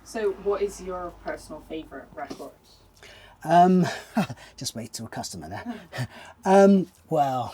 So what is your personal favourite record? Just wait till a customer there. Well,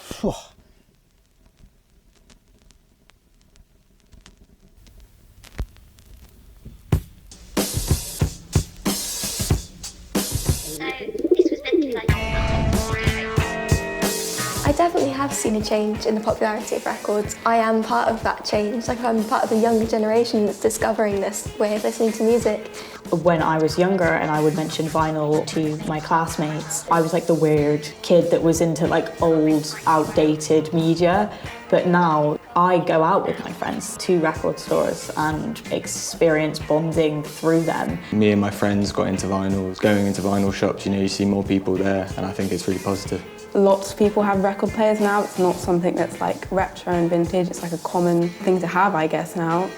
I definitely have seen a change in the popularity of records. I am part of that change. Like, I'm part of the younger generation that's discovering this way of listening to music. When I was younger and I would mention vinyl to my classmates, I was like the weird kid that was into like old, outdated media. But now I go out with my friends to record stores and experience bonding through them. Me and my friends got into vinyls. Going into vinyl shops, you see more people there, and I think it's really positive. Lots of people have record players now. It's not something that's like retro and vintage. It's like a common thing to have, I guess, now.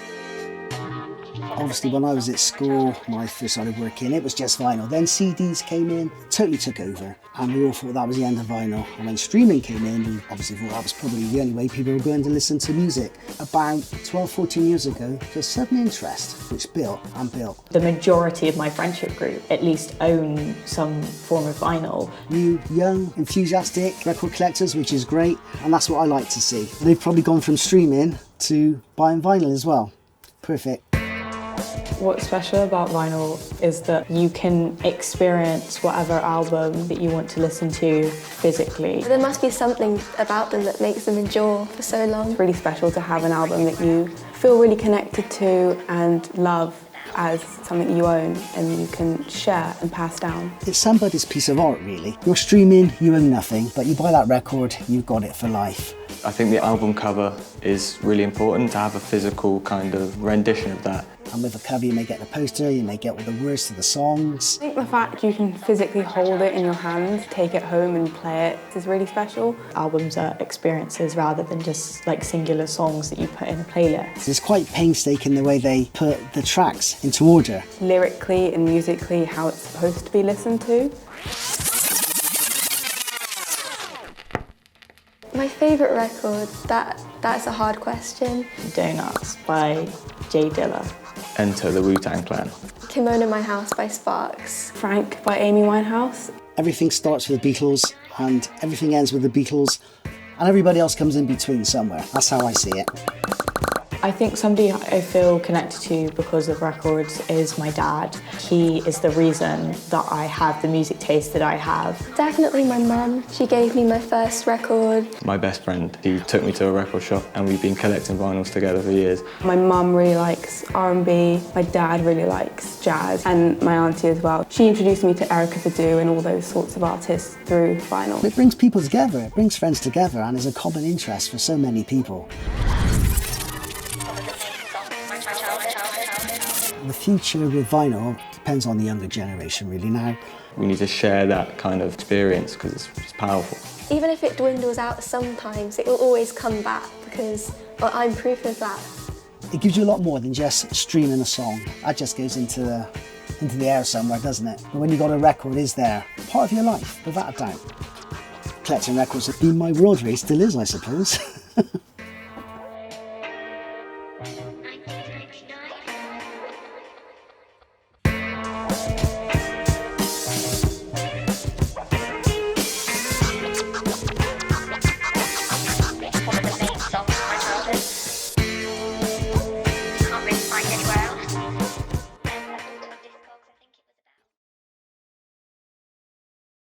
obviously when I was at school, when I first started working, it was just vinyl. Then CDs came in, totally took over, and we all thought that was the end of vinyl. And when streaming came in, we obviously thought that was probably the only way people were going to listen to music. About 12, 14 years ago, there's sudden interest, which built and built. The majority of my friendship group at least own some form of vinyl. New, young, enthusiastic record collectors, which is great, and that's what I like to see. They've probably gone from streaming to buying vinyl as well. Perfect. What's special about vinyl is that you can experience whatever album that you want to listen to physically. There must be something about them that makes them endure for so long. It's really special to have an album that you feel really connected to and love as something you own and you can share and pass down. It's somebody's piece of art, really. You're streaming, you own nothing, but you buy that record, you've got it for life. I think the album cover is really important, to have a physical kind of rendition of that. And with the cover, you may get the poster, you may get all the words to the songs. I think the fact you can physically hold it in your hands, take it home and play it is really special. Albums are experiences rather than just like singular songs that you put in a playlist. It's quite painstaking the way they put the tracks into order. Lyrically and musically, how it's supposed to be listened to. My favourite record, that's a hard question. Donuts by Jay Dilla. Enter the Wu-Tang Clan. Kimono My House by Sparks. Frank by Amy Winehouse. Everything starts with the Beatles and everything ends with the Beatles, and everybody else comes in between somewhere. That's how I see it. I think somebody I feel connected to because of records is my dad. He is the reason that I have the music taste that I have. Definitely my mum. She gave me my first record. My best friend, he took me to a record shop and we've been collecting vinyls together for years. My mum really likes R&B, my dad really likes jazz, and my auntie as well. She introduced me to Erykah Badu and all those sorts of artists through vinyl. It brings people together, it brings friends together, and is a common interest for so many people. The future with vinyl depends on the younger generation really now. We need to share that kind of experience because it's powerful. Even if it dwindles out sometimes, it will always come back because I'm proof of that. It gives you a lot more than just streaming a song. That just goes into the air somewhere, doesn't it? But when you've got a record, it's there. Part of your life, without a doubt. Collecting records has been my world, really, still is, I suppose.